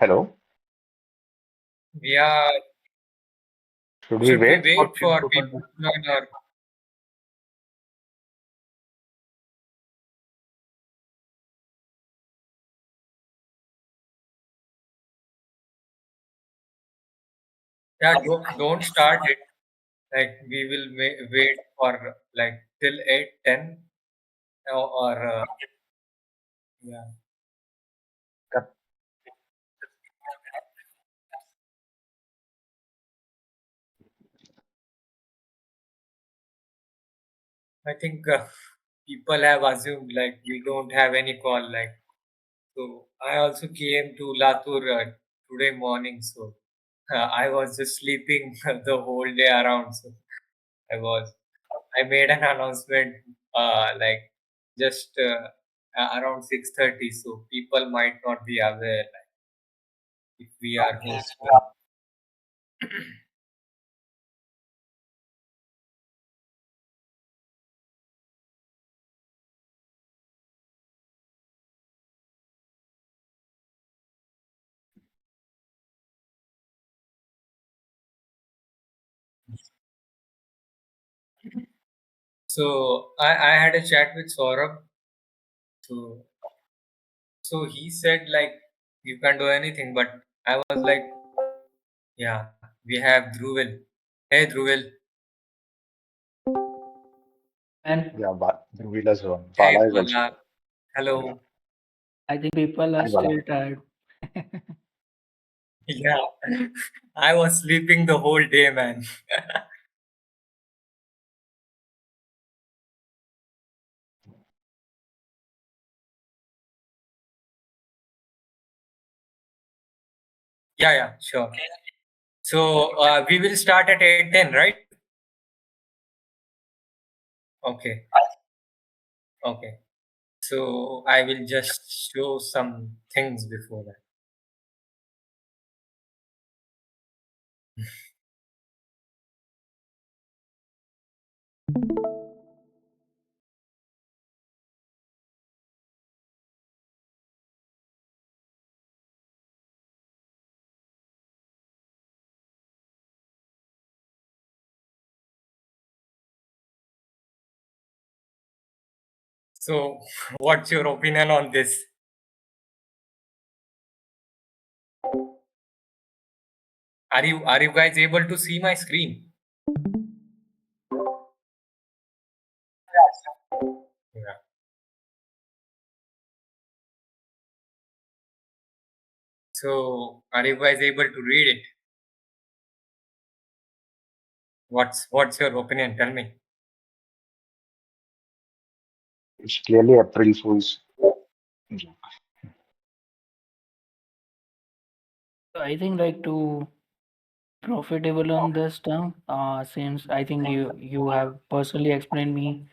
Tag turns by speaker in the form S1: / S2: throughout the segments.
S1: Hello.
S2: Yeah,
S1: Should we
S2: should we
S1: wait for
S2: wait for
S1: people
S2: people
S1: to
S2: to join or yeah, don't start it. Like we will wait for like till 8:10 or yeah.
S1: come?
S2: I think people have assumed like we don't have any call like so. I also came to Latur today morning, so I was just sleeping the whole day around. So I was. I made an announcement like just around 6:30, so people might not be aware like, if we are hosting. So I had a chat with Saurabh. So he said like you can do anything, but I was like, yeah, we have Dhruvil. Hey Dhruvil.
S3: And
S1: Yeah, Dhruvi is on.
S2: Hey
S1: Bala is also
S2: Bala.
S1: there. Yeah.
S2: Hello.
S3: I think people are
S1: Hi, Bala.
S3: still tired.
S2: Yeah. I was sleeping the whole day, man. Yeah, yeah, sure. So we will start at 8:10, right? Okay. Okay. So I will just show some things before that. So what's your opinion on this? Are you guys able to see my screen? Yeah. So are you guys able to read it? What's your opinion? Tell me.
S1: It's clearly April Fool's. joke.
S3: I think like to profitable on this term, since I think you have personally explained me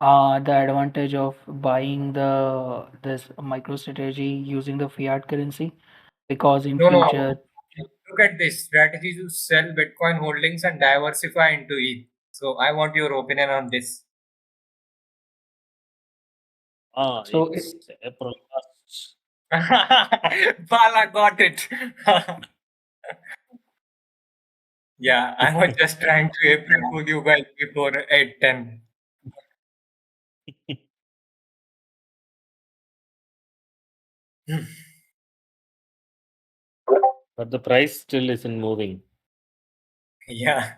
S3: the advantage of buying this micro strategy using the fiat currency because in
S2: No, no.
S3: future.
S2: Look at this strategy to sell Bitcoin holdings and diversify into ETH. So I want your opinion on this.
S3: So
S4: It's April 1st.
S2: Bala got it. Yeah, I was just trying to April Fool you guys before 8:10.
S4: But the price still isn't moving.
S2: Yeah.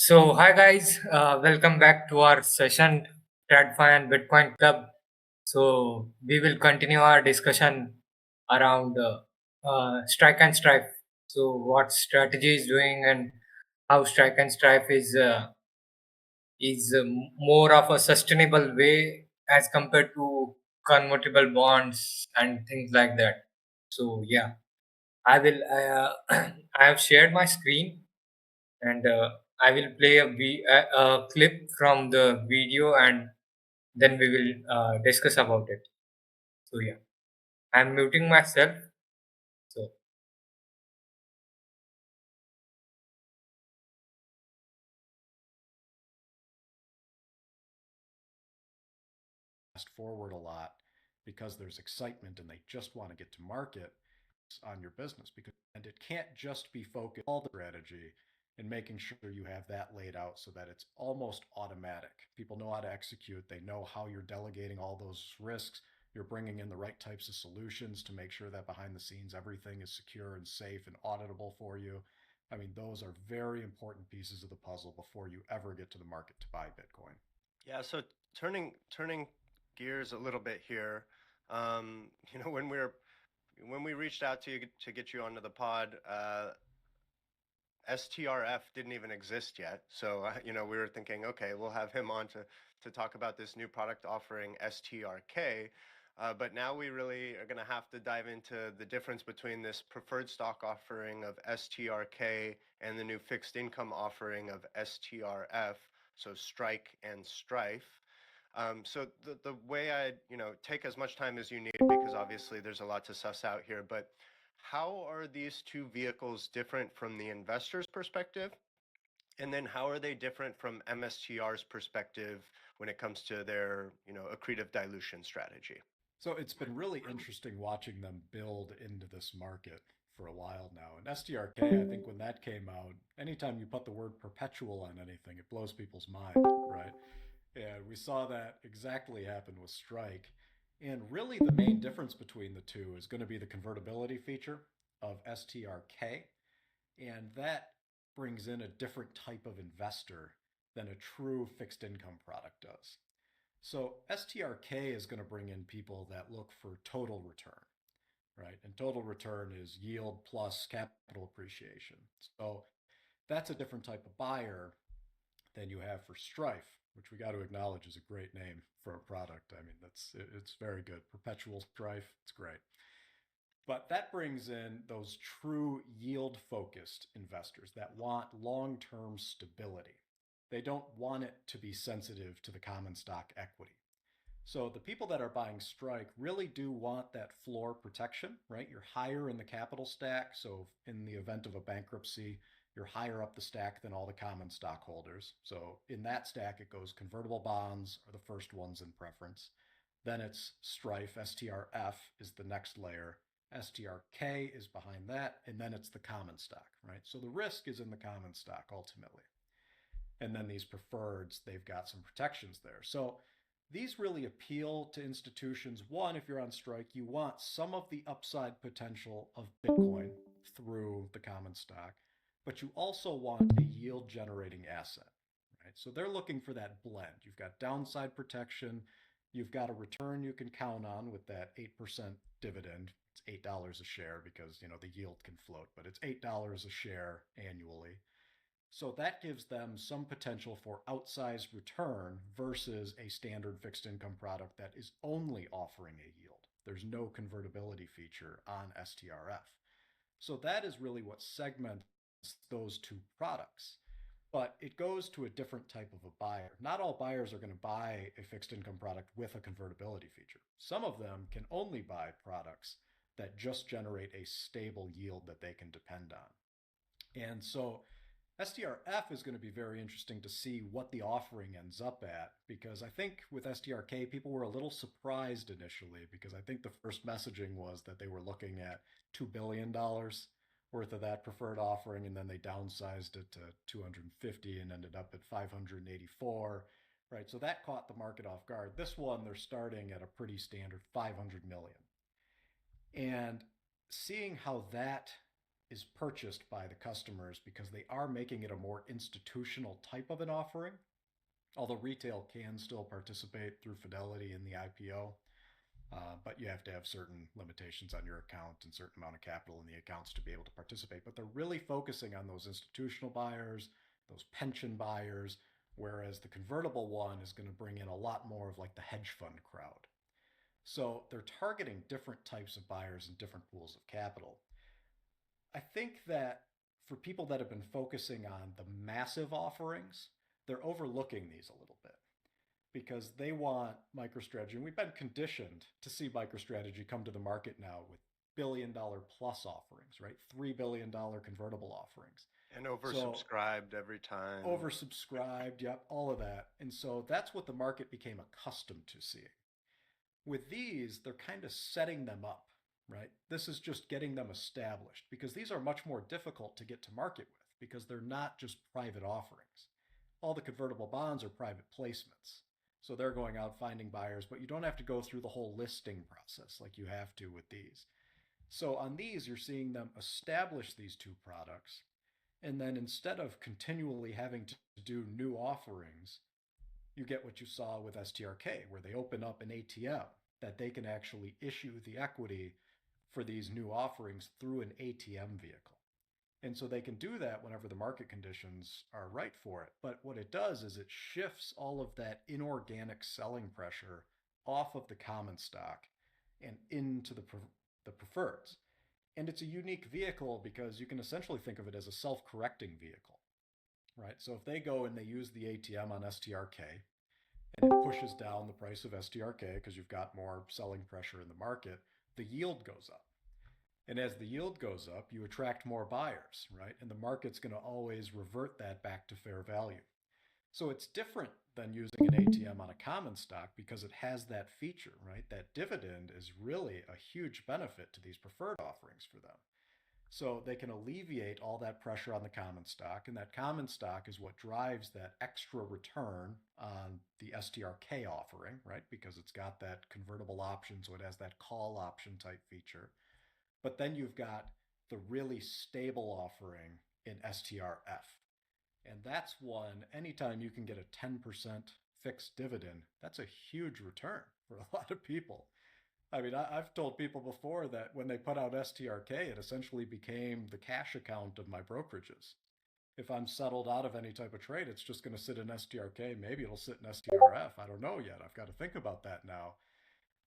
S2: So, hi guys, welcome back to our session, TradFi and Bitcoin Club. So, we will continue our discussion around Strike and Strife. So, what strategy is doing and how Strike and Strife is more of a sustainable way as compared to convertible bonds and things like that. So, yeah, I will. I have shared my screen and I will play a clip from the video and then we will discuss about it. So yeah, I'm muting myself. So
S5: fast forward a lot because there's excitement and they just want to get to market on your business and it can't just be focused all the strategy and making sure you have that laid out so that it's almost automatic. People know how to execute, they know how you're delegating all those risks, you're bringing in the right types of solutions to make sure that behind the scenes everything is secure and safe and auditable for you. I mean, those are very important pieces of the puzzle before you ever get to the market to buy Bitcoin.
S6: Yeah, so turning gears a little bit here, when we reached out to you to get you onto the pod, STRF didn't even exist yet. So we were thinking, okay, we'll have him on to talk about this new product offering STRK. But now we really are going to have to dive into the difference between this preferred stock offering of STRK and the new fixed income offering of STRF, so Strike and Strife. So the way I take as much time as you need because obviously there's a lot to suss out here, but how are these two vehicles different from the investor's perspective? And then how are they different from MSTR's perspective when it comes to their, accretive dilution strategy?
S5: So it's been really interesting watching them build into this market for a while now. And STRK, I think when that came out, anytime you put the word perpetual on anything, it blows people's mind, right? And we saw that exactly happen with Strike. And really, the main difference between the two is going to be the convertibility feature of STRK. And that brings in a different type of investor than a true fixed income product does. So STRK is going to bring in people that look for total return, right? And total return is yield plus capital appreciation. So that's a different type of buyer than you have for Strife, which we got to acknowledge is a great name for a product. I mean, it's very good. Perpetual Strife, it's great. But that brings in those true yield focused investors that want long term stability. They don't want it to be sensitive to the common stock equity. So the people that are buying Strike really do want that floor protection, right? You're higher in the capital stack. So in the event of a bankruptcy, you're higher up the stack than all the common stockholders. So in that stack, it goes convertible bonds are the first ones in preference. Then it's Strife, STRF is the next layer. STRK is behind that. And then it's the common stock, right? So the risk is in the common stock ultimately. And then these preferreds, they've got some protections there. So these really appeal to institutions. One, if you're on Strike, you want some of the upside potential of Bitcoin through the common stock, but you also want a yield generating asset, right? So they're looking for that blend. You've got downside protection, you've got a return you can count on with that 8% dividend. It's $8 a share because, the yield can float, but it's $8 a share annually. So that gives them some potential for outsized return versus a standard fixed income product that is only offering a yield. There's no convertibility feature on STRF. So that is really what segments those two products. But it goes to a different type of a buyer. Not all buyers are going to buy a fixed income product with a convertibility feature. Some of them can only buy products that just generate a stable yield that they can depend on. And so STRF is going to be very interesting to see what the offering ends up at because I think with STRK, people were a little surprised initially because I think the first messaging was that they were looking at $2 billion worth of that preferred offering and then they downsized it to 250 and ended up at 584, right? So that caught the market off guard. This one, they're starting at a pretty standard 500 million. And seeing how that is purchased by the customers because they are making it a more institutional type of an offering, although retail can still participate through Fidelity in the IPO. But you have to have certain limitations on your account and certain amount of capital in the accounts to be able to participate. But they're really focusing on those institutional buyers, those pension buyers, whereas the convertible one is going to bring in a lot more of like the hedge fund crowd. So they're targeting different types of buyers and different pools of capital. I think that for people that have been focusing on the massive offerings, they're overlooking these a little bit because they want MicroStrategy, and we've been conditioned to see MicroStrategy come to the market now with billion-dollar plus offerings, right? $3 billion convertible offerings.
S6: And oversubscribed every time.
S5: Oversubscribed, yep, all of that. And so that's what the market became accustomed to seeing. With these, they're kind of setting them up, right? This is just getting them established because these are much more difficult to get to market with because they're not just private offerings. All the convertible bonds are private placements. So they're going out finding buyers, but you don't have to go through the whole listing process like you have to with these. So on these, you're seeing them establish these two products. And then instead of continually having to do new offerings, you get what you saw with STRK, where they open up an ATM that they can actually issue the equity for these new offerings through an ATM vehicle. And so they can do that whenever the market conditions are right for it. But what it does is it shifts all of that inorganic selling pressure off of the common stock and into the preferreds. And it's a unique vehicle because you can essentially think of it as a self-correcting vehicle, right? So if they go and they use the ATM on STRK and it pushes down the price of STRK because you've got more selling pressure in the market, the yield goes up. And as the yield goes up, you attract more buyers, right? And the market's going to always revert that back to fair value. So it's different than using an ATM on a common stock because it has that feature, right? That dividend is really a huge benefit to these preferred offerings for them. So they can alleviate all that pressure on the common stock, and that common stock is what drives that extra return on the STRK offering, right? Because it's got that convertible option, so it has that call option type feature. But then you've got the really stable offering in STRF. And that's one, anytime you can get a 10% fixed dividend, that's a huge return for a lot of people. I mean, I've told people before that when they put out STRK, it essentially became the cash account of my brokerages. If I'm settled out of any type of trade, it's just going to sit in STRK. Maybe it'll sit in STRF. I don't know yet. I've got to think about that now.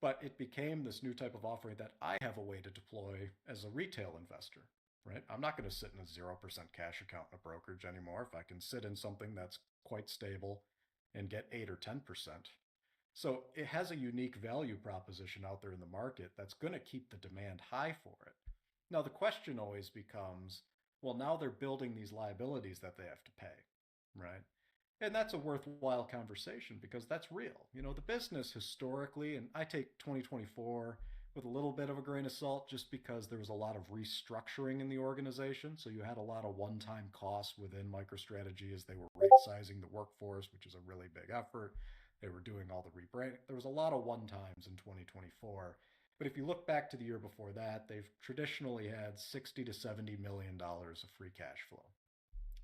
S5: But it became this new type of offering that I have a way to deploy as a retail investor, right? I'm not going to sit in a 0% cash account in a brokerage anymore if I can sit in something that's quite stable and get 8 or 10%. So it has a unique value proposition out there in the market that's going to keep the demand high for it. Now, the question always becomes, well, now they're building these liabilities that they have to pay, right? And that's a worthwhile conversation because that's real. You know, the business historically, and I take 2024 with a little bit of a grain of salt just because there was a lot of restructuring in the organization. So you had a lot of one-time costs within MicroStrategy as they were right-sizing the workforce, which is a really big effort. They were doing all the rebranding. There was a lot of one-times in 2024. But if you look back to the year before that, they've traditionally had $60 to $70 million of free cash flow.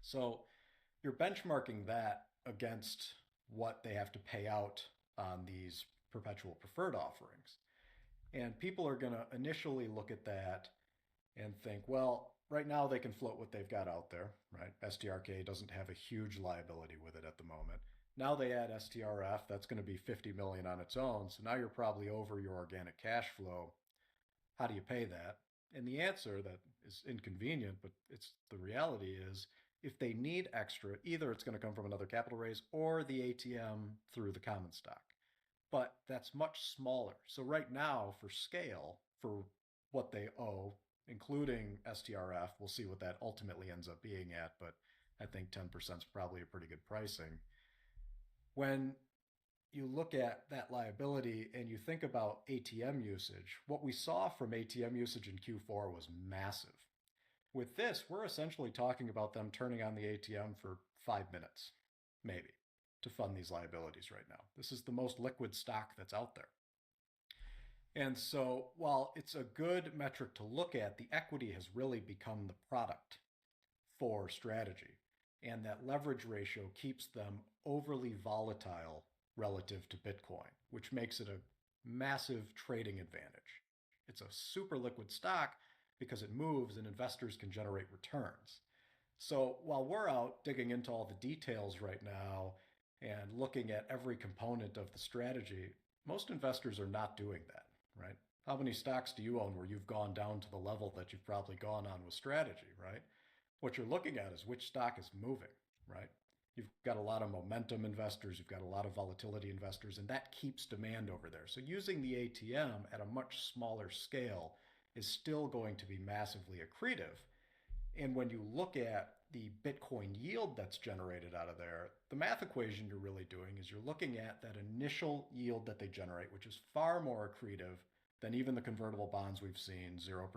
S5: So you're benchmarking that against what they have to pay out on these perpetual preferred offerings. And people are going to initially look at that and think, well, right now they can float what they've got out there, right? STRK doesn't have a huge liability with it at the moment. Now they add STRF, that's going to be 50 million on its own. So now you're probably over your organic cash flow. How do you pay that? And the answer that is inconvenient, but it's the reality is if they need extra, either it's going to come from another capital raise or the ATM through the common stock. But that's much smaller. So right now for scale, for what they owe, including STRF, we'll see what that ultimately ends up being at, but I think 10% is probably a pretty good pricing. When you look at that liability and you think about ATM usage, what we saw from ATM usage in Q4 was massive. With this, we're essentially talking about them turning on the ATM for 5 minutes, maybe, to fund these liabilities right now. This is the most liquid stock that's out there. And so, while it's a good metric to look at, the equity has really become the product for strategy. And that leverage ratio keeps them overly volatile relative to Bitcoin, which makes it a massive trading advantage. It's a super liquid stock because it moves and investors can generate returns. So while we're out digging into all the details right now and looking at every component of the strategy, most investors are not doing that, right? How many stocks do you own where you've gone down to the level that you've probably gone on with strategy, right? What you're looking at is which stock is moving, right? You've got a lot of momentum investors, you've got a lot of volatility investors, and that keeps demand over there. So using the ATM at a much smaller scale is still going to be massively accretive. And when you look at the Bitcoin yield that's generated out of there, the math equation you're really doing is you're looking at that initial yield that they generate, which is far more accretive than even the convertible bonds we've seen, 0%,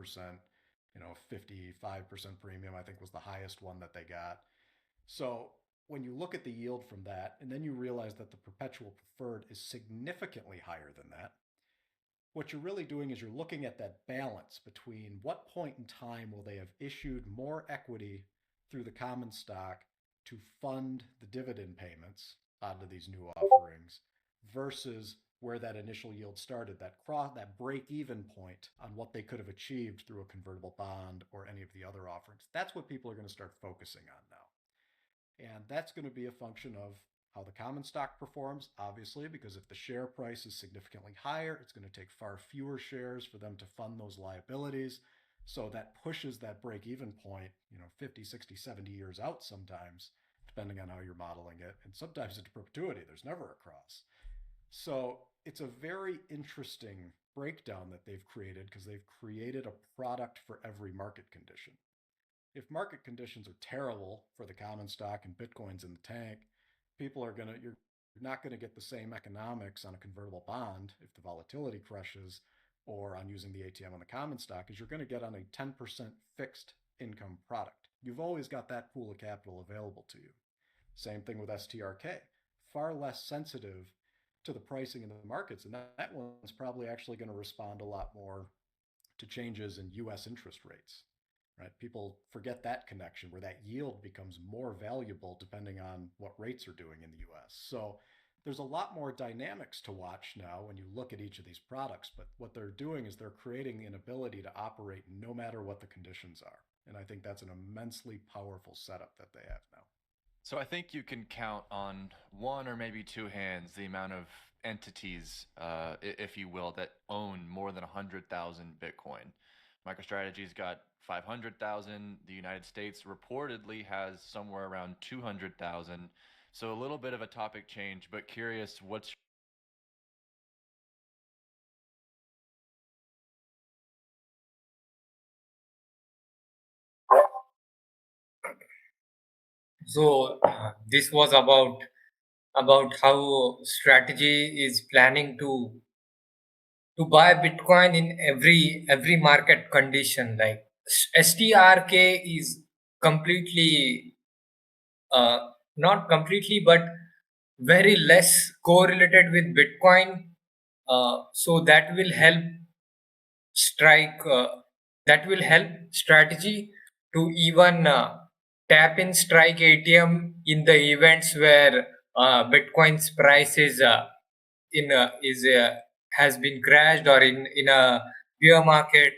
S5: 55% premium, I think was the highest one that they got. So when you look at the yield from that, and then you realize that the perpetual preferred is significantly higher than that, what you're really doing is you're looking at that balance between what point in time will they have issued more equity through the common stock to fund the dividend payments onto these new offerings versus where that initial yield started, that break even point on what they could have achieved through a convertible bond or any of the other offerings. That's what people are going to start focusing on now. And that's going to be a function of how the common stock performs, obviously, because if the share price is significantly higher, it's going to take far fewer shares for them to fund those liabilities. So that pushes that break even point, 50, 60, 70 years out sometimes, depending on how you're modeling it. And sometimes into perpetuity, there's never a cross. So it's a very interesting breakdown that they've created because they've created a product for every market condition. If market conditions are terrible for the common stock and Bitcoin's in the tank, you're not going to get the same economics on a convertible bond if the volatility crushes or on using the ATM on the common stock as you're going to get on a 10% fixed income product. You've always got that pool of capital available to you. Same thing with STRK, far less sensitive to the pricing in the markets, and that one's probably actually going to respond a lot more to changes in US interest rates. Right? People forget that connection where that yield becomes more valuable depending on what rates are doing in the US. So there's a lot more dynamics to watch now when you look at each of these products, but what they're doing is they're creating an ability to operate no matter what the conditions are. And I think that's an immensely powerful setup that they have now.
S7: So I think you can count on one or maybe two hands the amount of entities, if you will, that own more than 100,000 Bitcoin. MicroStrategy's got 500,000. The United States reportedly has somewhere around 200,000. So a little bit of a topic change, but curious what's
S2: So this was about how strategy is planning to buy Bitcoin in every market condition. Like STRK is completely not completely, but very less correlated with Bitcoin. So strike that will help strategy to even tap in strike ATM in the events where Bitcoin's price is has been crashed or in a bear market.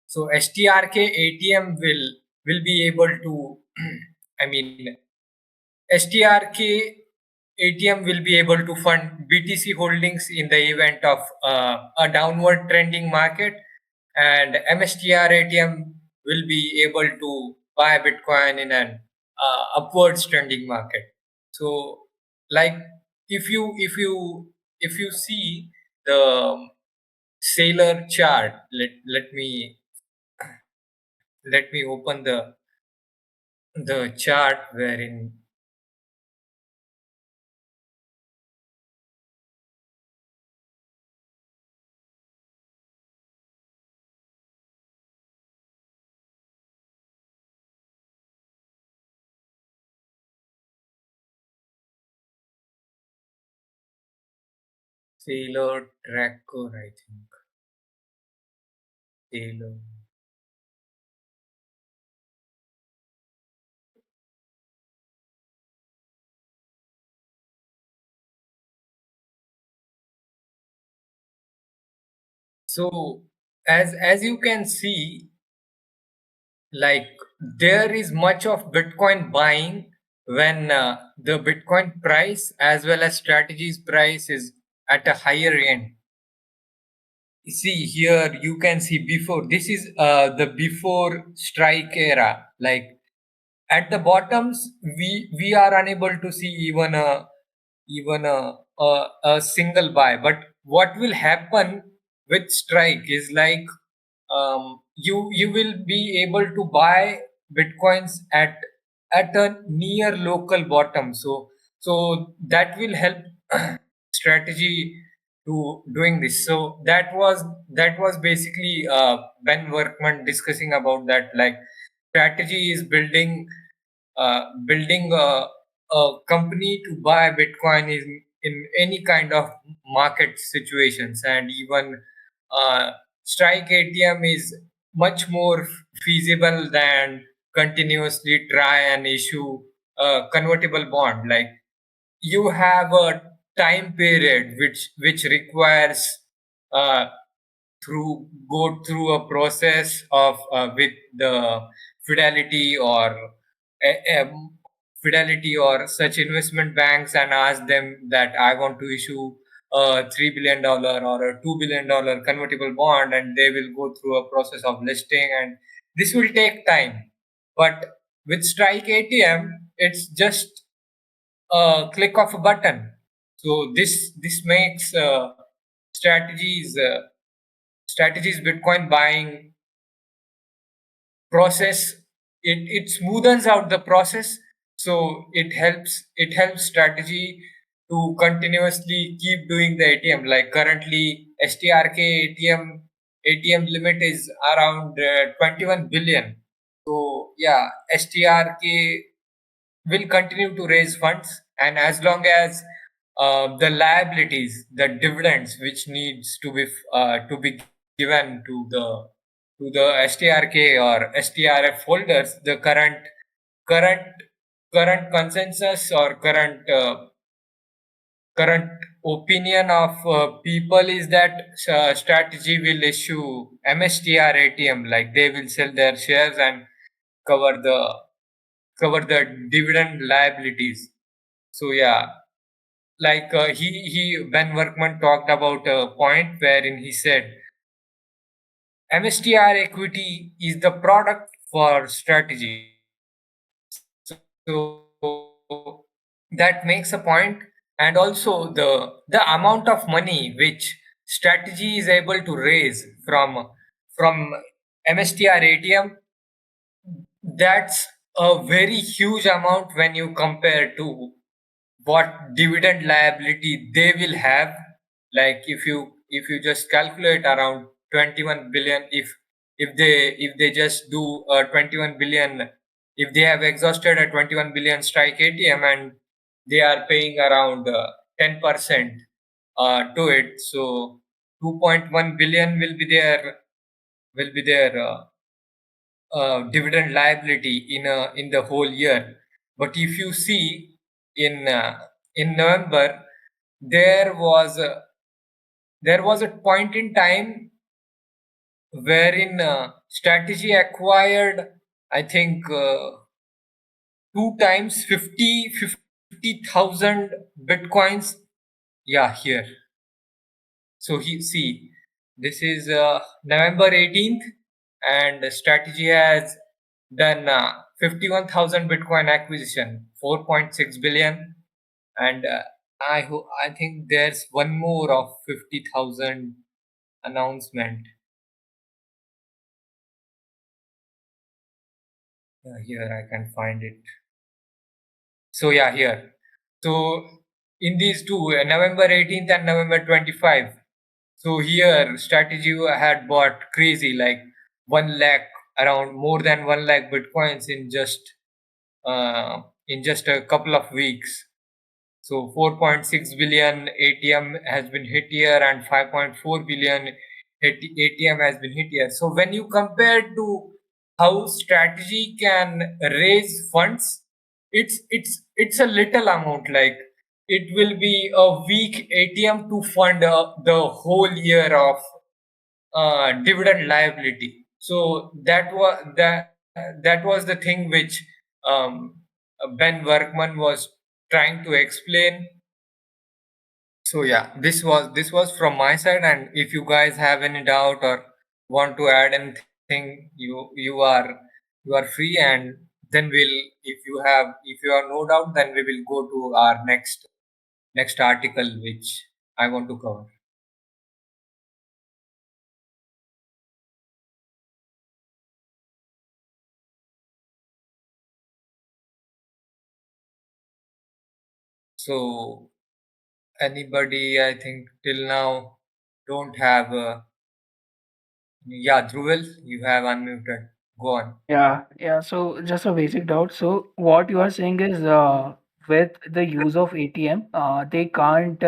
S2: So STRK ATM will be able to I mean STRK ATM will be able to fund BTC holdings in the event of a downward trending market, and MSTR ATM will be able to buy Bitcoin in an upwards trending market. So, like if you see the Sailor chart, let me open the chart wherein Sailor tracker, I think. Taylor. So as you can see, like there is much of Bitcoin buying when the Bitcoin price as well as strategies price is at a higher end. See here, you can see before, this is the before strike era. Like at the bottoms, we are unable to see even a single buy. But what will happen with strike is like you will be able to buy bitcoins at a near local bottom. So that will help strategy to doing this. So that was basically Ben Workman discussing about that. Like strategy is building a company to buy Bitcoin in any kind of market situations, and even Strike ATM is much more feasible than continuously try and issue a convertible bond. Like you have a time period which requires uh, go through a process of with the fidelity or fidelity or such investment banks, and ask them that I want to issue a $3 billion or a $2 billion convertible bond, and they will go through a process of listing, and this will take time. But with Strike ATM, it's just a click of a button. So this makes strategies strategies Bitcoin buying process, it smoothens out the process. So it helps strategy to continuously keep doing the ATM. Like currently STRK ATM limit is around 21 billion. So yeah, STRK will continue to raise funds, and as long as the liabilities, the dividends which needs to be given to the STRK or STRF holders, the current current consensus or current opinion of people is that strategy will issue MSTR ATM. Like they will sell their shares and cover the cover the dividend liabilities. So yeah, like he Ben Workman talked about a point wherein he said MSTR equity is the product for strategy. So that makes a point, and also the amount of money which strategy is able to raise from MSTR ATM, that's a very huge amount when you compare to what dividend liability they will have. Like if you just calculate around 21 billion, if they just do 21 billion, if they have exhausted a 21 billion Strike ATM and they are paying around 10% to it, so 2.1 billion will be their dividend liability in the whole year. But if you see in November, there was a point in time wherein strategy acquired, I think, two times 50,000 bitcoins. Yeah, here. So see, this is November 18th, and strategy has done 51,000 Bitcoin acquisition, 4.6 billion, and I think there's one more of 50,000 announcement. Here I can find it. So yeah, here. So in these two, November 18th and November 25. So here, strategy had bought crazy, like 1 lakh, around more than 1 lakh bitcoins in just a couple of weeks. So 4.6 billion ATM has been hit here, and 5.4 billion ATM has been hit here. So when you compare to how strategy can raise funds, it's a little amount. Like it will be a weak ATM to fund the whole year of dividend liability. So that was the thing which um, Ben Workman was trying to explain. So yeah, this was from my side, and if you guys have any doubt or want to add anything, you are free, and then if you have no doubt, then we will go to our next article which I want to cover. So anybody, I think till now don't have. Yeah, Dhruvel, you have unmuted. Go on.
S3: Yeah, yeah. So just a basic doubt. So what you are saying is, with the use of ATM, they can't,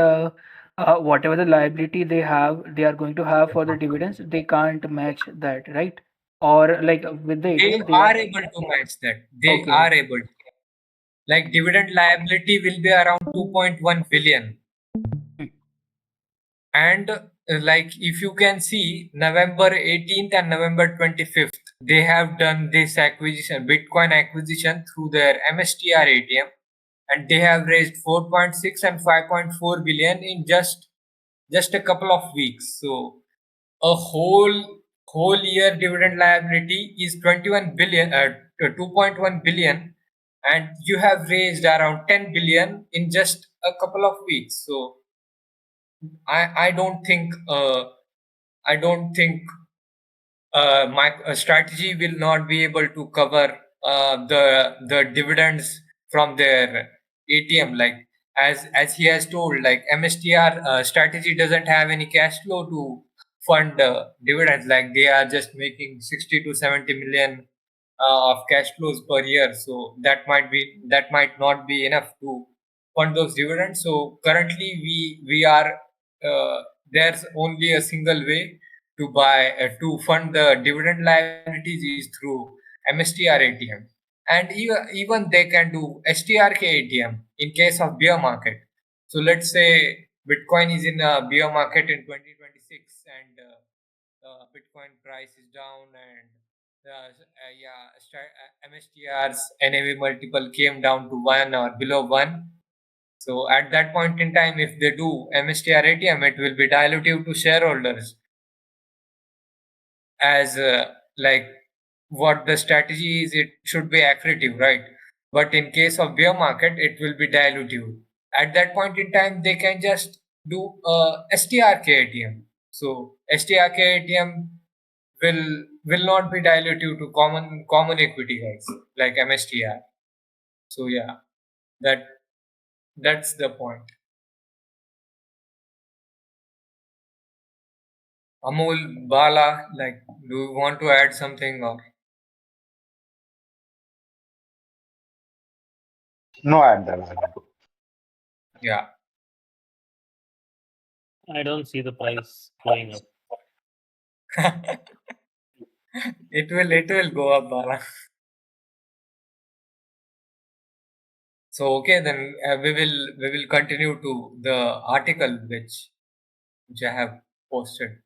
S3: whatever the liability they have, they are going to have for the dividends, they can't match that, right? Or like with the
S2: They
S3: ATM, they
S2: are
S3: are
S2: able to match that. They
S3: okay.
S2: are able to. Like dividend liability will be around 2.1 billion.
S3: Mm.
S2: And like if you can see, November 18th and November 25th, they have done this acquisition, Bitcoin acquisition through their MSTR ATM, and they have raised 4.6 and 5.4 billion in just a couple of weeks. So a whole year dividend liability is 21 billion, 2.1 billion, and you have raised around 10 billion in just a couple of weeks. So I don't think I don't think my strategy will not be able to cover the dividends from their ATM. Like as he has told, like MSTR strategy doesn't have any cash flow to fund dividends. Like they are just making 60 to 70 million of cash flows per year. So that might not be enough to fund those dividends. So currently we are there's only a single way to fund the dividend liabilities is through MSTR ATM, and even they can do STRK ATM in case of bear market. So let's say Bitcoin is in a bear market in 2026, and Bitcoin price is down, and MSTR's NAV multiple came down to 1 or below 1. So at that point in time, if they do MSTR ATM, it will be dilutive to shareholders, as like what the strategy is, it should be accretive, right? But in case of bear market, it will be dilutive. At that point in time, they can just do STRK ATM. So STRK ATM will not be dilutive to common equity guys like MSTR. So yeah, that that's the point. Amol, Bala, like, do you want to add something or?
S1: No, at the moment.
S2: Yeah.
S4: I don't see the price going up.
S2: It will go up, Bala. So okay, then we will continue to the article which I have posted.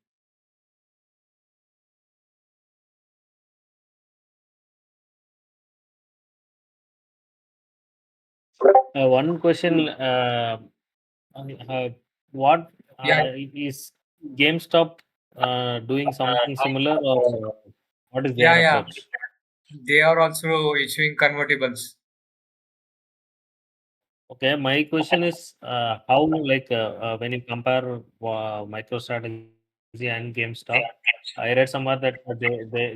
S4: One question: what
S2: Yeah,
S4: is GameStop doing something similar, or what is their
S2: yeah.
S4: approach?
S2: They are also issuing convertibles.
S4: Okay, my question is how, like, when you compare MicroStrategy and GameStop, I read somewhere that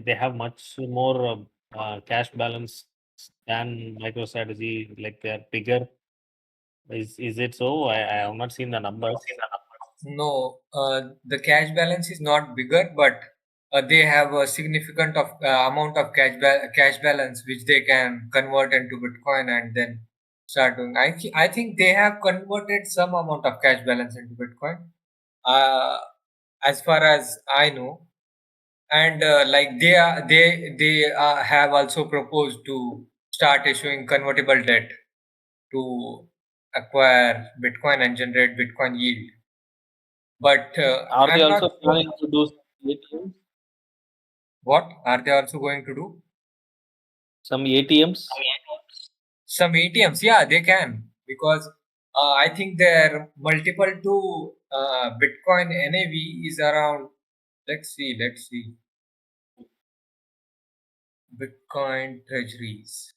S4: they have much more cash balance than MicroStrategy, like they're bigger. Is it so? I have not seen the numbers.
S2: No, the cash balance is not bigger, but they have a significant amount of cash balance which they can convert into Bitcoin and then start doing. I think they have converted some amount of cash balance into Bitcoin. Uh, as far as I know. And like they have also proposed to start issuing convertible debt to acquire Bitcoin and generate Bitcoin yield. But
S4: Are they
S2: I'm not
S4: also
S2: sure.
S4: planning to do some ATMs?
S2: What are they also going to do?
S4: Some ATMs?
S2: Some ATMs, yeah, they can, because I think their multiple to Bitcoin NAV is around. Let's see. Bitcoin treasuries.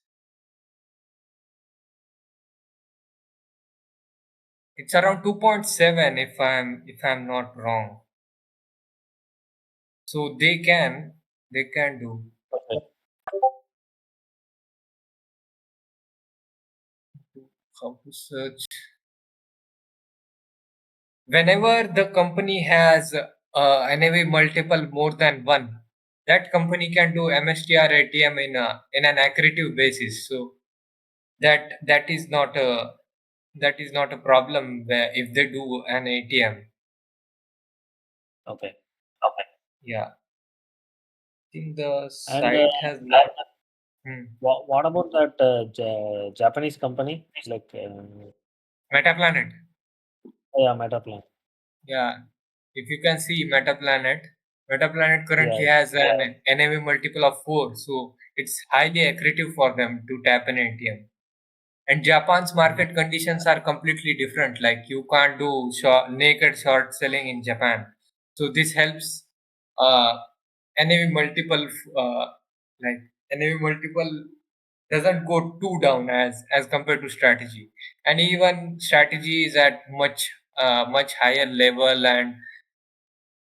S2: It's around 2.7 if I'm not wrong. So they can do.
S4: Okay.
S2: How to search? Whenever the company has NAV multiple more than one, that company can do MSTR ATM in an accretive basis. So that is not a problem where if they do an ATM.
S4: Okay.
S2: Yeah, I think the
S4: And
S2: site has. Hmm.
S4: what about that Japanese company? Like,
S2: Metaplanet.
S4: yeah, Metaplan.
S2: Yeah, if you can see Metaplanet currently
S4: Yeah.
S2: has an NAV multiple of 4, so it's highly accretive for them to tap an ATM. And Japan's market conditions are completely different. Like you can't do naked short selling in Japan, so this helps uh, NAV multiple like NAV multiple doesn't go too down as compared to strategy, and even strategy is at much higher level, and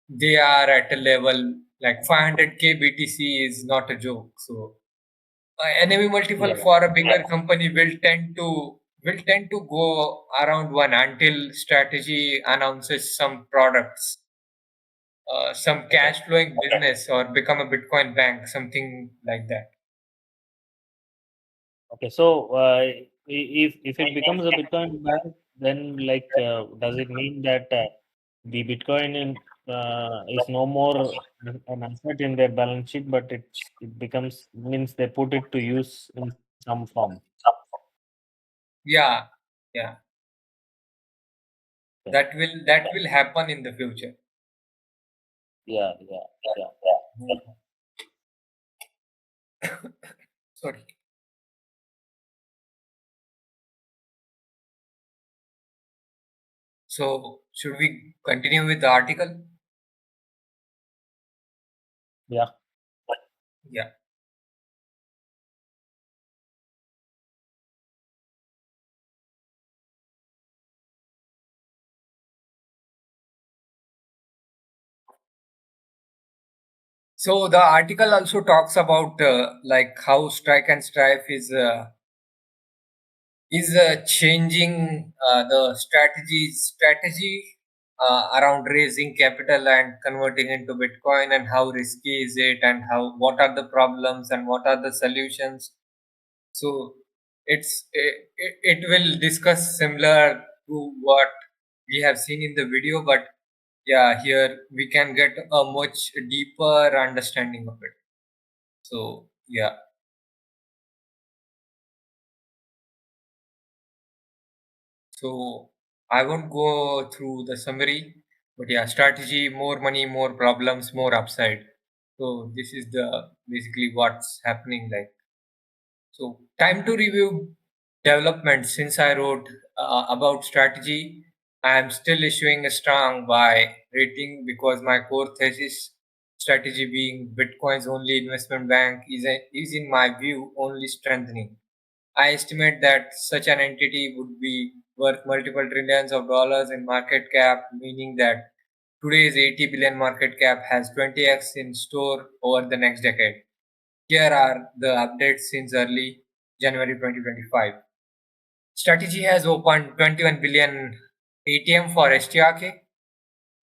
S2: they are at a level like 500k BTC is not a joke. So NAV multiple
S4: Yeah.
S2: for a bigger company will tend to go around one until strategy announces some products, some
S4: Okay.
S2: cash flowing business, or become a Bitcoin bank, something like that.
S4: Okay. So, if it becomes a Bitcoin bank, then like, does it mean that the Bitcoin is no more an asset in their balance sheet, but it becomes means they put it to use in some form?
S2: Yeah, yeah,
S4: Okay.
S2: that will happen in the future.
S4: Yeah. Yeah. Yeah.
S2: Sorry. So should we continue with the article?
S4: Yeah.
S2: Yeah. So the article also talks about like how Strike and Strife is changing the strategy around raising capital and converting into Bitcoin, and how risky is it, and how what are the problems and what are the solutions. So it will discuss similar to what we have seen in the video, but yeah, here we can get a much deeper understanding of it. So yeah. So I won't go through the summary, but yeah, strategy, more money, more problems, more upside. So this is the basically what's happening. Like, so time to review developments. Since I wrote about strategy, I am still issuing a strong buy rating because my core thesis, strategy being Bitcoin's only investment bank, is in my view only strengthening. I estimate that such an entity would be worth multiple trillions of dollars in market cap, meaning that today's 80 billion market cap has 20x in store over the next decade. Here are the updates since early January 2025. Strategy has opened 21 billion ATM for STRK,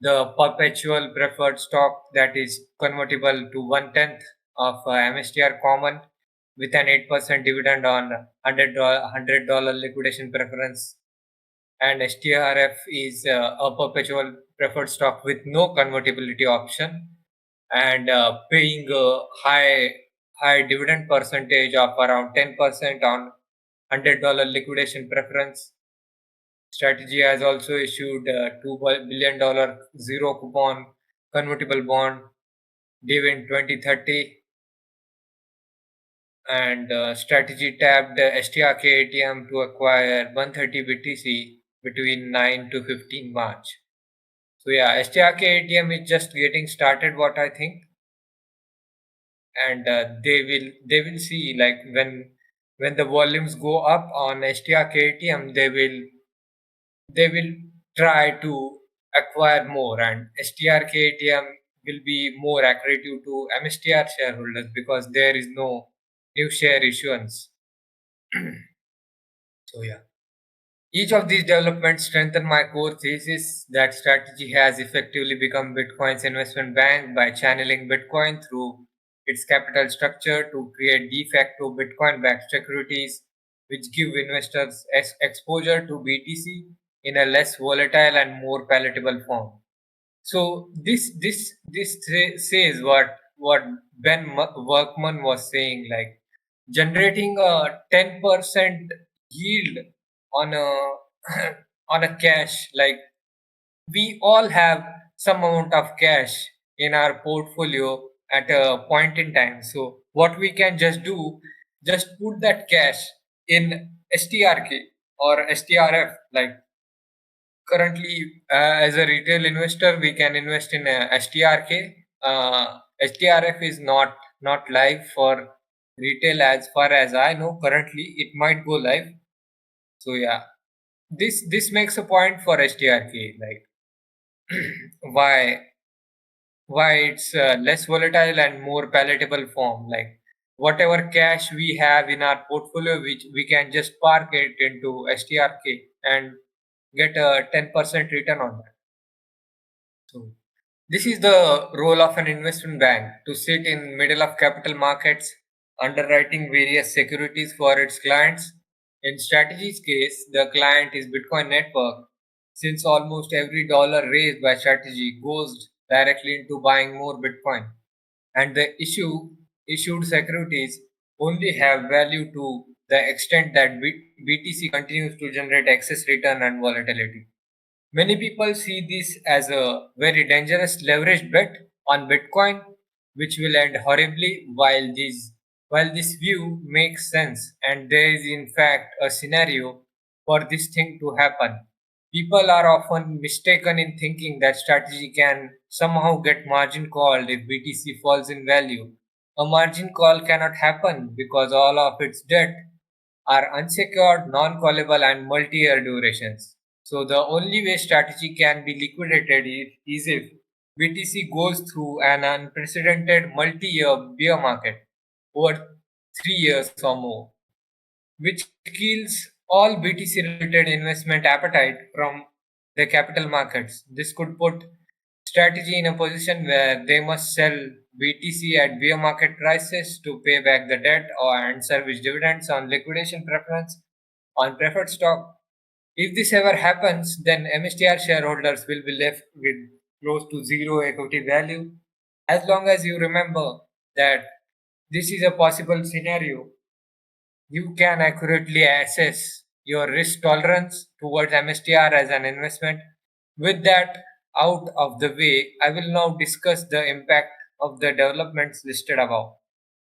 S2: the perpetual preferred stock that is convertible to one tenth of MSTR common, with an 8% dividend on $100 liquidation preference. and STRF is a perpetual preferred stock with no convertibility option, and paying a high dividend percentage of around 10% on $100 liquidation preference. Strategy has also issued a $2 billion zero coupon convertible bond due in 2030, and strategy tapped STRK ATM to acquire 130 BTC between 9 to 15 March. So yeah, STRK ATM is just getting started, what I think, and they will see, like, when the volumes go up on STRK ATM, they will try to acquire more, and STRK ATM will be more accretive to MSTR shareholders because there is no new share issuance. So yeah, each of these developments strengthen my core thesis that strategy has effectively become Bitcoin's investment bank by channeling Bitcoin through its capital structure to create de facto Bitcoin backed securities, which give investors exposure to BTC in a less volatile and more palatable form. So this says what Workman was saying, like generating a 10% yield on a on a cash. Like, we all have some amount of cash in our portfolio at a point in time. So what we can just do, just put that cash in STRK or STRF. Like, currently, as a retail investor, we can invest in STRK. STRF is not live for retail as far as I know. Currently, it might go live. So yeah, this makes a point for STRK. Like, why it's less volatile and more palatable form. Like, whatever cash we have in our portfolio, which we can just park it into STRK and get a 10% return on that. So this is the role of an investment bank, to sit in middle of capital markets, underwriting various securities for its clients. In Strategy's case, the client is Bitcoin network, since almost every dollar raised by Strategy goes directly into buying more Bitcoin, and the issued securities only have value to the extent that BTC continues to generate excess return and volatility. Many people see this as a very dangerous leveraged bet on Bitcoin, which will end horribly. While this view makes sense, and there is in fact a scenario for this thing to happen, people are often mistaken in thinking that strategy can somehow get margin called if BTC falls in value. A margin call cannot happen because all of its debt are unsecured, non-callable, and multi-year durations. So the only way strategy can be liquidated is if BTC goes through an unprecedented multi-year bear market over 3 years or more, which kills all BTC related investment appetite from the capital markets. This could put strategy in a position where they must sell BTC at bear market prices to pay back the debt or and service dividends on liquidation preference on preferred stock. If this ever happens, then MSTR shareholders will be left with close to zero equity value. As long as you remember that this is a possible scenario, you can accurately assess your risk tolerance towards MSTR as an investment. With that out of the way, I will now discuss the impact of the developments listed above.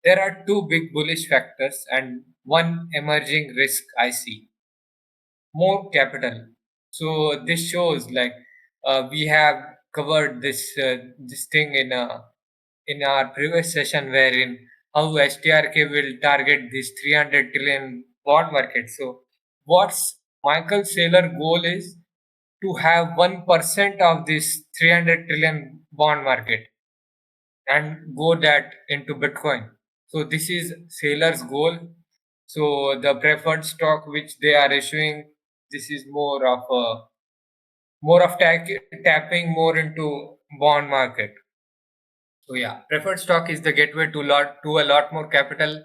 S2: There are two big bullish factors and one emerging risk I see: more capital. So this shows, like, we have covered this thing in our previous session, wherein how STRK will target this 300 trillion bond market. So what's Michael Saylor goal is to have 1% of this 300 trillion bond market and go that into Bitcoin. So this is Saylor's goal. So the preferred stock which they are issuing, this is more of tapping more into bond market. So yeah, preferred stock is the gateway to a lot more capital.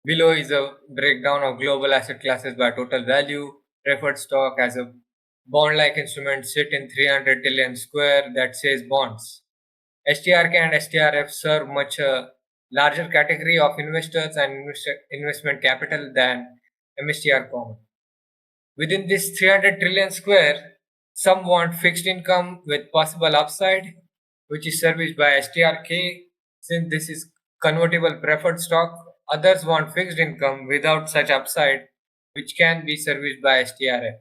S2: Below is a breakdown of global asset classes by total value. Preferred stock has a bond-like instruments sit in 300 trillion square that says bonds. STRK and STRF serve much a larger category of investors and investment capital than MSTR common. Within this 300 trillion square, some want fixed income with possible upside, which is serviced by STRK since this is convertible preferred stock. Others want fixed income without such upside, which can be serviced by STRF,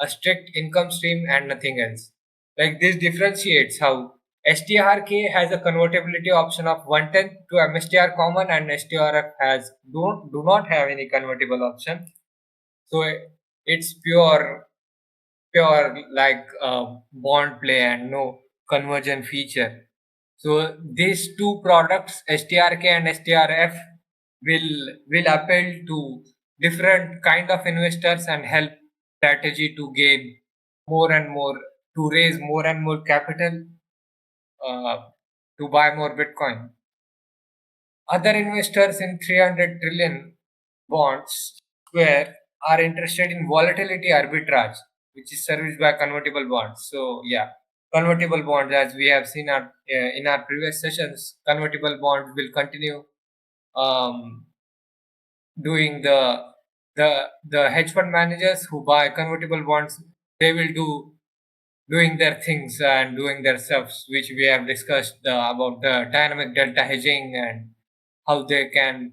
S2: a strict income stream and nothing else. Like this differentiates how STRK has a convertibility option of 1/10 to MSTR common and STRF has do not have any convertible option. So it's pure like bond play and no conversion feature. So these two products, STRK and STRF, will appeal to different kind of investors and help strategy to gain more and more, to raise more and more capital uh, to buy more Bitcoin. Other investors in 300 trillion bonds square are interested in volatility arbitrage, which is serviced by convertible bonds. So yeah, convertible bonds, as we have seen in our previous sessions, convertible bonds will continue um, doing the hedge fund managers who buy convertible bonds. They will doing their things and doing their stuffs, which we have discussed about the dynamic delta hedging and how do they can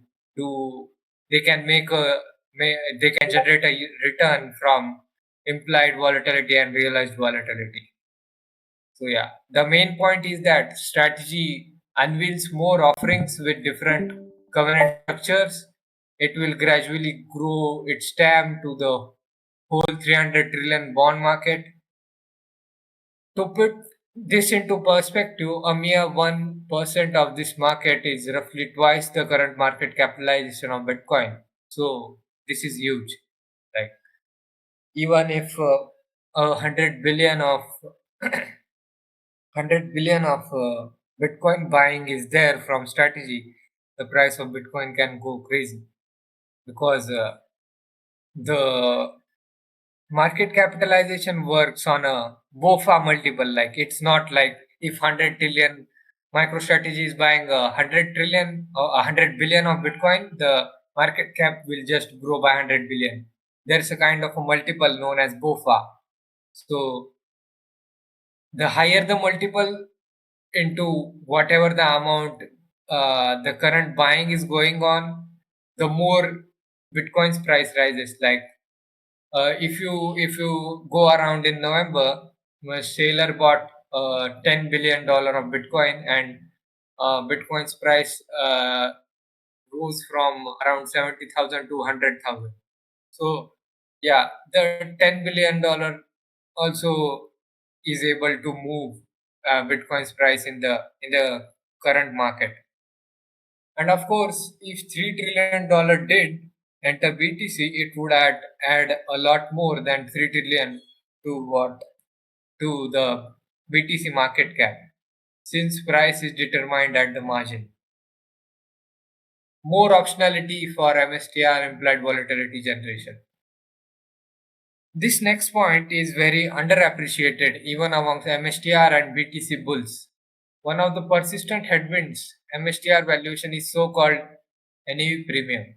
S2: they can generate a return from implied volatility and realized volatility. So yeah, the main point is that strategy unveils more offerings with different covenant structures. It will gradually grow its TAM to the whole 300 trillion bond market. To put this into perspective, a mere 1% of this market is roughly twice the current market capitalization of Bitcoin. So this is huge. Like even if 100 billion of 100 billion of Bitcoin buying is there from strategy, the price of Bitcoin can go crazy because the market capitalization works on a BOFA multiple. Like it's not like if 100 trillion MicroStrategy is buying 100 trillion or 100 billion of Bitcoin, the market cap will just grow by 100 billion. There's a kind of a multiple known as BOFA. So the higher the multiple into whatever the amount the current buying is going on, the more Bitcoin's price rises. Like if you go around in November, Sailor bought $10 billion of Bitcoin, and Bitcoin's price rose from around 70,000 to 100,000. So yeah, the $10 billion also is able to move Bitcoin's price in the current market. And of course, if $3 trillion did enter BTC, it would add a lot more than 3 trillion to the BTC market cap, since price is determined at the margin. More optionality for MSTR implied volatility generation. This next point is very underappreciated even amongst MSTR and BTC bulls. One of the persistent headwinds MSTR valuation is so-called NAV premium.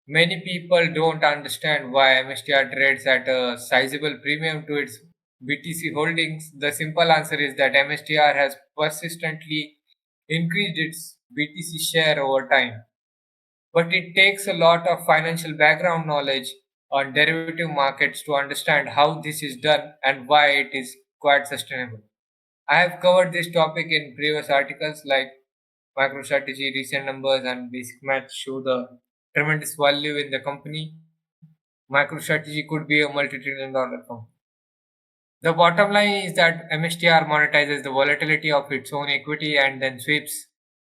S2: Many people don't understand why MSTR trades at a sizable premium to its BTC holdings. The simple answer is that MSTR has persistently increased its BTC share over time. But it takes a lot of financial background knowledge on derivative markets to understand how this is done and why it is quite sustainable. I have covered this topic in previous articles like MicroStrategy, recent numbers, and basic math show the tremendous value in the company. MicroStrategy could be a multi-trillion-dollar company. The bottom line is that MSTR monetizes the volatility of its own equity and then sweeps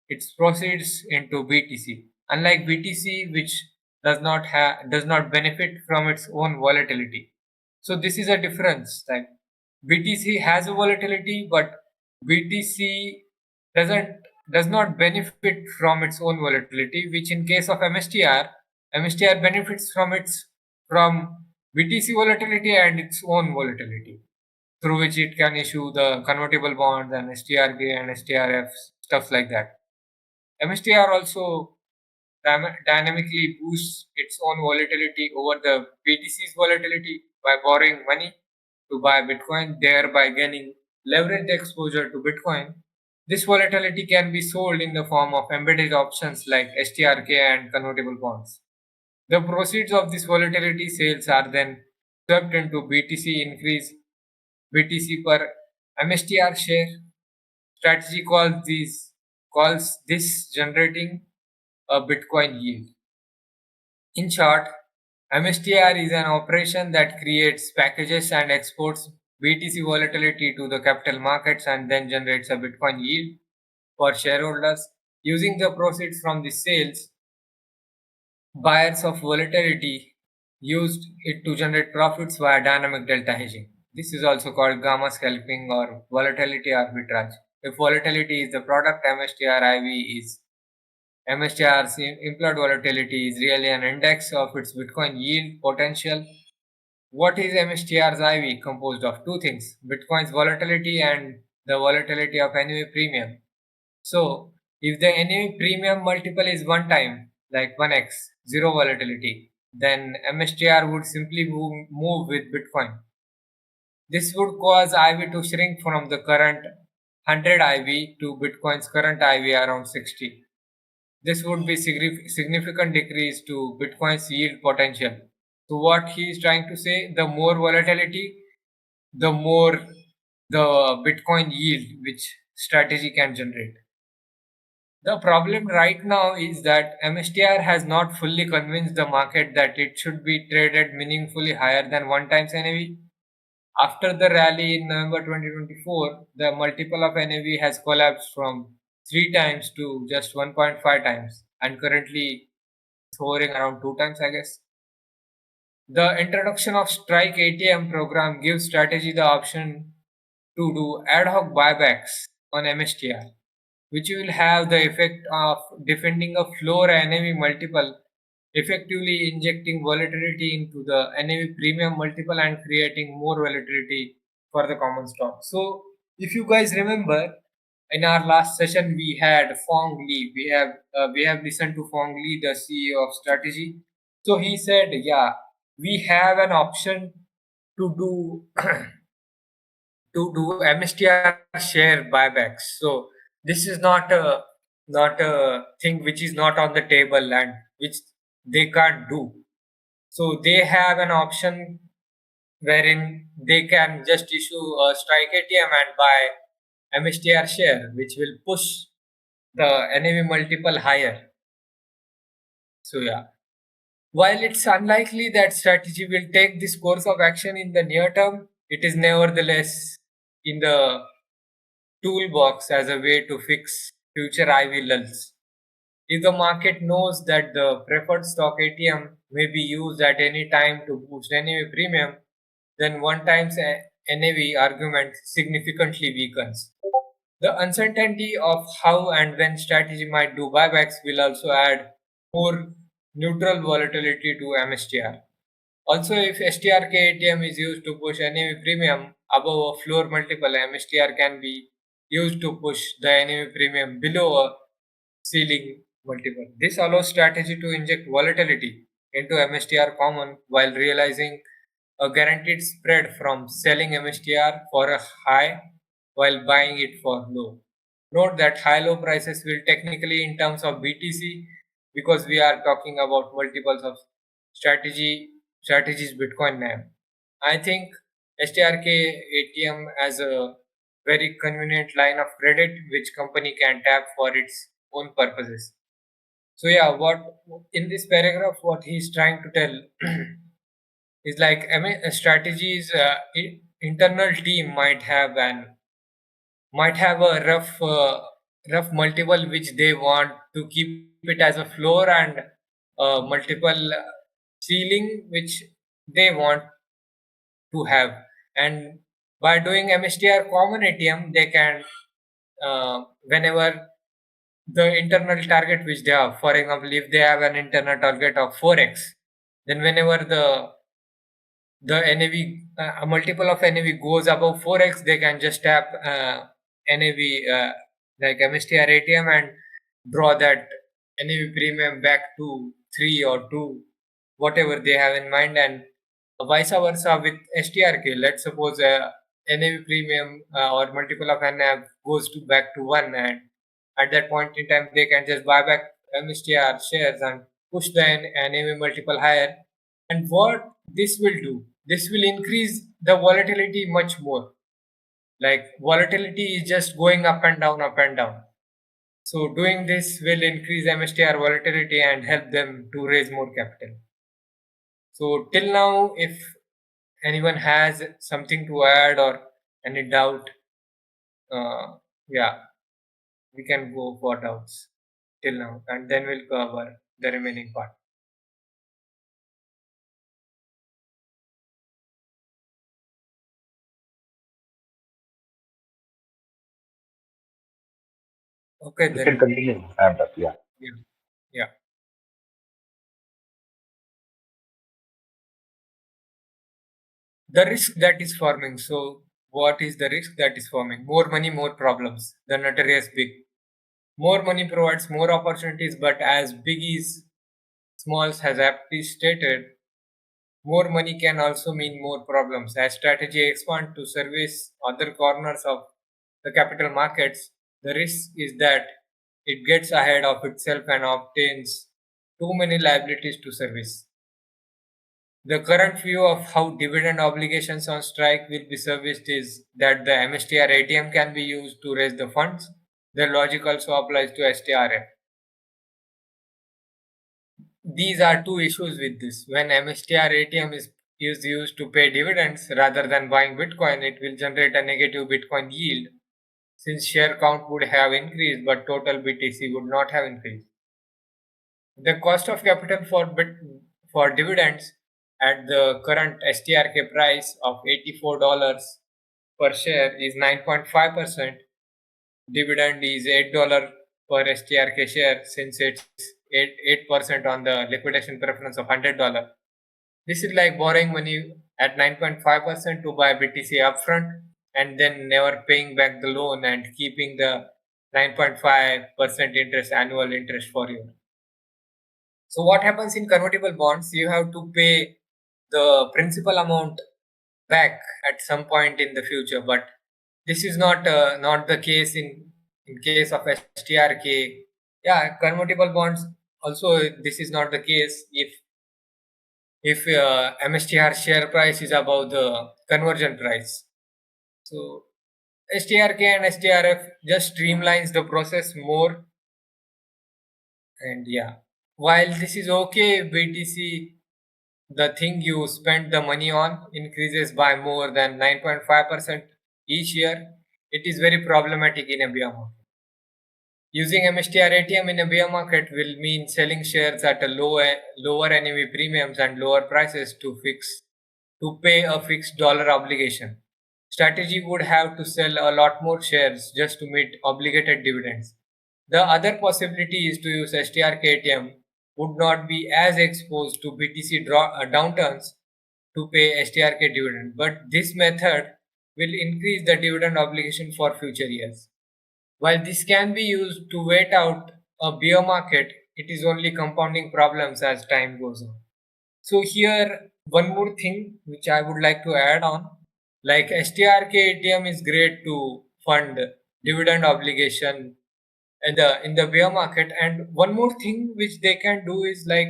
S2: its proceeds into BTC. Unlike BTC, which does not benefit from its own volatility. So this is a difference. Like BTC has a volatility, but BTC doesn't does not benefit from its own volatility. Which in case of MSTR, MSTR benefits from BTC volatility and its own volatility, through which it can issue the convertible bonds and STRK and STRF, stuff like that. MSTR also dynamically boosts its own volatility over the BTC's volatility by borrowing money to buy Bitcoin, thereby gaining leveraged exposure to Bitcoin. This volatility can be sold in the form of embedded options like STRK and convertible bonds. The proceeds of this volatility sales are then swept into BTC increase BTC per MSTR share. Strategy calls this generating a Bitcoin yield. In short, MSTR is an operation that creates packages and exports BTC volatility to the capital markets and then generates a Bitcoin yield for shareholders. Using the proceeds from the sales, buyers of volatility used it to generate profits via dynamic delta hedging. This is also called gamma scalping or volatility arbitrage. If volatility is the product, MSTR's implied volatility is really an index of its Bitcoin yield potential. What is MSTR's IV? Composed of two things: Bitcoin's volatility and the volatility of NAV premium. So, if the NAV premium multiple is 1 time, like 1x, zero volatility, then MSTR would simply move with Bitcoin. This would cause IV to shrink from the current 100 IV to Bitcoin's current IV around 60. This would be significant decrease to Bitcoin's yield potential. So what he is trying to say, the more volatility, the more the Bitcoin yield which strategy can generate. The problem right now is that MSTR has not fully convinced the market that it should be traded meaningfully higher than 1 times NAV. After the rally in November 2024, the multiple of NAV has collapsed from 3 times to just 1.5 times, and currently it's hovering around 2 times, I guess. The introduction of Strike ATM program gives strategy the option to do ad hoc buybacks on MSTR, which will have the effect of defending a floor NAV multiple, effectively injecting volatility into the NAV premium multiple and creating more volatility for the common stock. So, if you guys remember, in our last session we had Fong Lee. We have listened to Fong Lee, the CEO of Strategy. So he said, yeah, we have an option to do to do MSTR share buybacks. So this is not a thing which is not on the table and which they can't do. So they have an option wherein they can just issue a strike ATM and buy MSTR share, which will push the NAV multiple higher. So yeah. While it's unlikely that strategy will take this course of action in the near term, it is nevertheless in the toolbox as a way to fix future IV lulls. If the market knows that the preferred stock ATM may be used at any time to boost NAV premium, then one times NAV argument significantly weakens. The uncertainty of how and when strategy might do buybacks will also add more neutral volatility to MSTR. Also, if STRK ATM is used to push NAV premium above a floor multiple, MSTR can be used to push the NAV premium below a ceiling multiple. This allows strategy to inject volatility into MSTR common while realizing a guaranteed spread from selling MSTR for a high while buying it for low. Note that high-low prices will technically in terms of BTC, because we are talking about multiples of strategies Bitcoin NAV. I think STRK ATM as a very convenient line of credit which company can tap for its own purposes. So yeah, what in this paragraph what he's trying to tell is like strategies internal team might have a rough multiple which they want to keep it as a floor and multiple ceiling which they want to have, and by doing MSTR common ATM they can whenever the internal target which they have, for example if they have an internal target of 4x, then whenever the the NAV, a multiple of NAV goes above 4x, they can just tap NAV like MSTR ATM and draw that NAV premium back to 3 or 2, whatever they have in mind, and vice versa with STRK. Let's suppose NAV premium or multiple of NAV goes to back to 1, and at that point in time they can just buy back MSTR shares and push the NAV multiple higher. And what this will do, this will increase the volatility much more. Like volatility is just going up and down, up and down. So doing this will increase MSTR volatility and help them to raise more capital. So till now, if anyone has something to add or any doubt, yeah, we can go for doubts till now, and then we'll cover the remaining part. Okay,
S1: You
S2: then.
S1: can continue. I'm done. Yeah.
S2: Yeah. Yeah. The risk that is forming. So, what is the risk that is forming? More money, more problems. The notorious big. More money provides more opportunities, but as Big is Smalls has aptly stated, more money can also mean more problems. As strategy expands to service other corners of the capital markets, the risk is that it gets ahead of itself and obtains too many liabilities to service. The current view of how dividend obligations on strike will be serviced is that the MSTR ATM can be used to raise the funds. The logic also applies to STRF. These are two issues with this. When MSTR ATM is used to pay dividends rather than buying Bitcoin, it will generate a negative Bitcoin yield since share count would have increased but total BTC would not have increased. The cost of capital for dividends at the current STRK price of $84 per share is 9.5%. Dividend is $8 per STRK share since it's 8% on the liquidation preference of $100. This is like borrowing money at 9.5% to buy BTC upfront and then never paying back the loan and keeping the 9.5% interest, annual interest for you. So what happens in convertible bonds? You have to pay the principal amount back at some point in the future, but this is not the case in case of STRK. Yeah, convertible bonds also this is not the case if MSTR share price is above the conversion price. So STRK and STRF just streamlines the process more. And yeah, while this is okay, BTC, the thing you spend the money on increases by more than 9.5% each year, it is very problematic in a bear market. Using MSTR ATM in a bear market will mean selling shares at a lower NAV premiums and lower prices to pay a fixed dollar obligation. Strategy would have to sell a lot more shares just to meet obligated dividends. The other possibility is to use STRK ATM would not be as exposed to BTC downturns to pay STRK dividend, but this method will increase the dividend obligation for future years. While this can be used to wait out a bear market, it is only compounding problems as time goes on. So here, one more thing which I would like to add on, like STRK ATM is great to fund dividend obligation in the bear market, and one more thing which they can do is like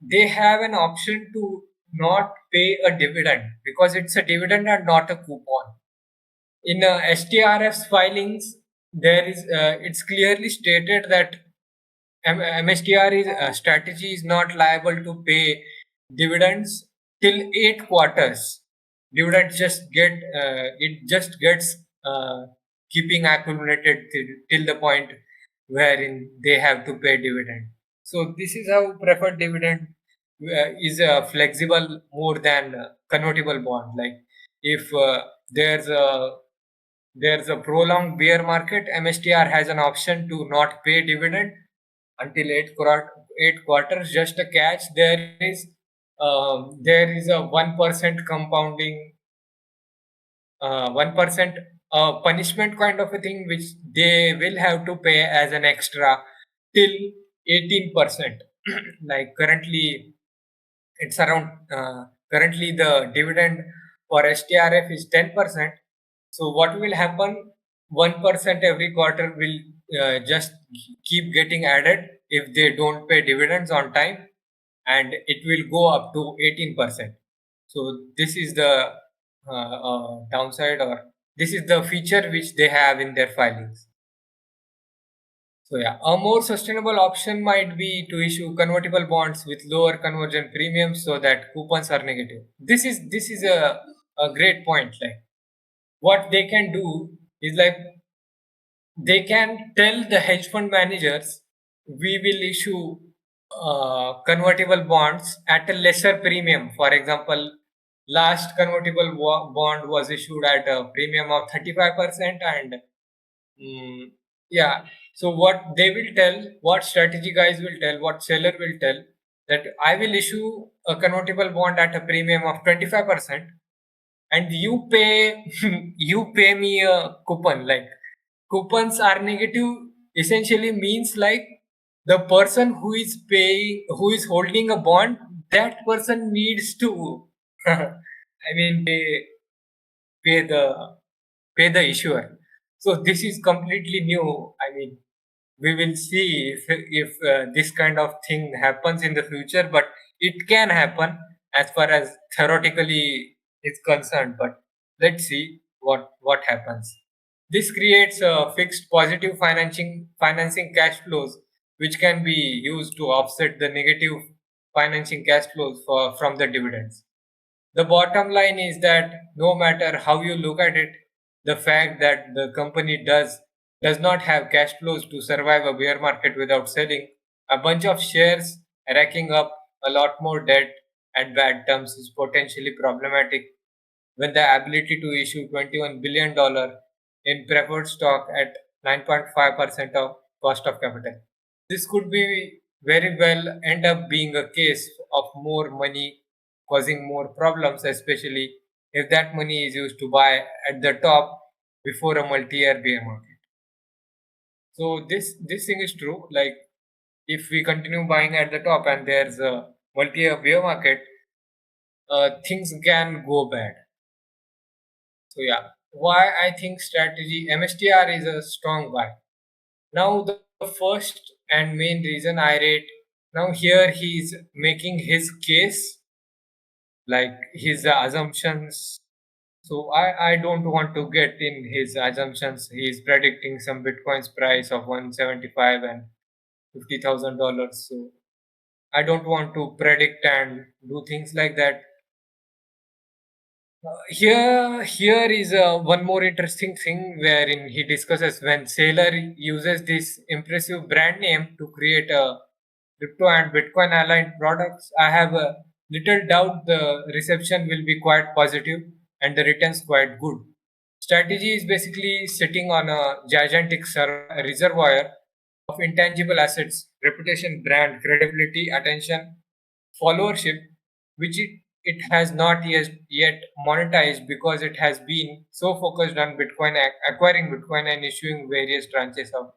S2: they have an option to not pay a dividend because it's a dividend and not a coupon. In STRF's filings, there is it's clearly stated that MSTR strategy is not liable to pay dividends till 8 quarters. Dividends just gets keeping accumulated till the point wherein they have to pay dividend. So this is how preferred dividend is flexible more than convertible bond. Like if there's a prolonged bear market, MSTR has an option to not pay dividend until 8 quarters. Just a catch there is there is a 1% compounding, 1% punishment kind of a thing which they will have to pay as an extra till 18%. Like currently, it's around currently the dividend for STRF is 10%. So what will happen? 1% every quarter will just keep getting added if they don't pay dividends on time, and it will go up to 18%. So this is the downside, or this is the feature which they have in their filings. So yeah, a more sustainable option might be to issue convertible bonds with lower conversion premiums so that coupons are negative. This is a great point. Like what they can do is like they can tell the hedge fund managers, we will issue convertible bonds at a lesser premium. For example, last convertible bond was issued at a premium of 35%, and yeah. So what they will tell, what strategy guys will tell, what seller will tell, that I will issue a convertible bond at a premium of 25%, and you pay you pay me a coupon. Like coupons are negative essentially means like the person who is paying, who is holding a bond, that person needs to I mean pay the pay the issuer. So this is completely new. I mean, we will see if this kind of thing happens in the future, but it can happen as far as theoretically is concerned. But let's see what happens. This creates a fixed positive financing cash flows which can be used to offset the negative financing cash flows from the dividends. The bottom line is that no matter how you look at it, the fact that the company does not have cash flows to survive a bear market without selling a bunch of shares, racking up a lot more debt and bad terms is potentially problematic when the ability to issue $21 billion in preferred stock at 9.5% of cost of capital. This could be very well end up being a case of more money causing more problems, especially if that money is used to buy at the top before a multi-year bear market. So this thing is true. Like if we continue buying at the top and there's a multi-year bear market, things can go bad. So yeah, why I think strategy MSTR is a strong buy. Now the first and main reason I rate, now here he's making his case, like his assumptions. So I don't want to get in his assumptions. He's predicting some Bitcoin's price of 175 and $50,000. So I don't want to predict and do things like that. Here is one more interesting thing wherein he discusses when Sailor uses this impressive brand name to create a crypto and Bitcoin aligned products. I have a little doubt the reception will be quite positive and the returns quite good. Strategy is basically sitting on a gigantic reservoir of intangible assets, reputation, brand, credibility, attention, followership, which it has not yet monetized because it has been so focused on Bitcoin, acquiring Bitcoin and issuing various tranches of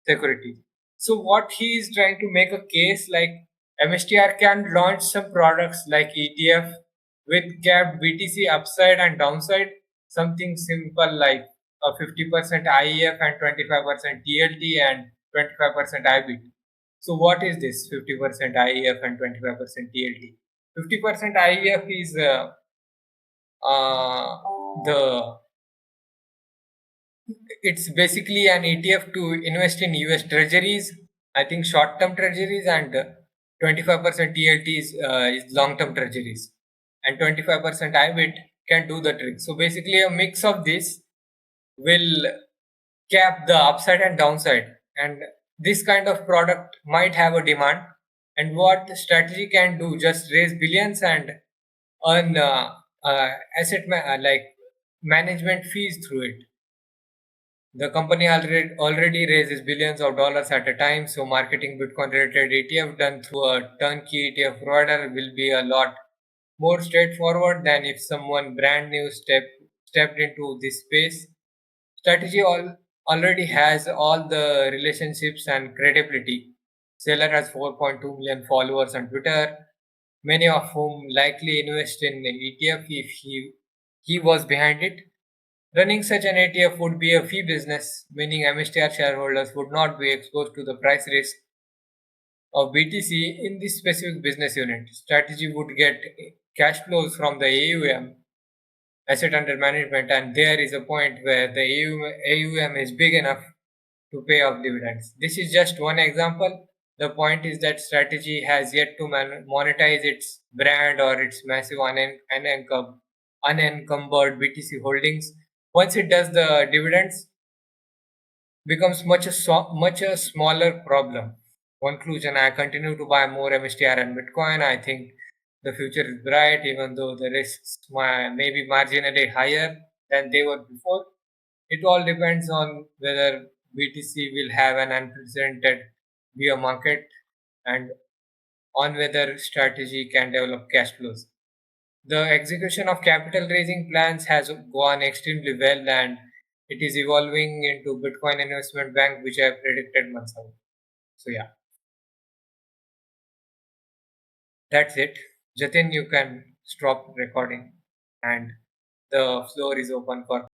S2: securities. So what he is trying to make a case like MSTR can launch some products like ETF with capped BTC upside and downside, something simple like a 50% IEF and 25% TLT and 25% IBIT. So what is this 50% IEF and 25% TLT? 50% IEF is the it's basically an ETF to invest in US treasuries, I think short term treasuries, and 25% TLT is long term treasuries, and 25% IBIT can do the trick. So basically, a mix of this will cap the upside and downside, and this kind of product might have a demand. And what the strategy can do, just raise billions and earn like management fees through it. The company already raises billions of dollars at a time, so marketing Bitcoin related ETF done through a turnkey ETF provider will be a lot more straightforward than if someone brand new stepped into this space. Strategy already has all the relationships and credibility. Seller has 4.2 million followers on Twitter, many of whom likely invest in ETF if he was behind it. Running such an ETF would be a fee business, meaning MSTR shareholders would not be exposed to the price risk of BTC in this specific business unit. Strategy would get cash flows from the AUM, asset under management, and there is a point where the AUM is big enough to pay off dividends. This is just one example. The point is that strategy has yet to monetize its brand or its massive unencumbered BTC holdings. Once it does, the dividends becomes much a smaller problem. Conclusion: I continue to buy more MSTR and Bitcoin. I think the future is bright, even though the risks may be marginally higher than they were before. It all depends on whether BTC will have an unprecedented bear market and on whether strategy can develop cash flows. The execution of capital raising plans has gone extremely well and it is evolving into Bitcoin investment bank, which I predicted months ago. So yeah, that's it. Jatin, you can stop recording and the floor is open for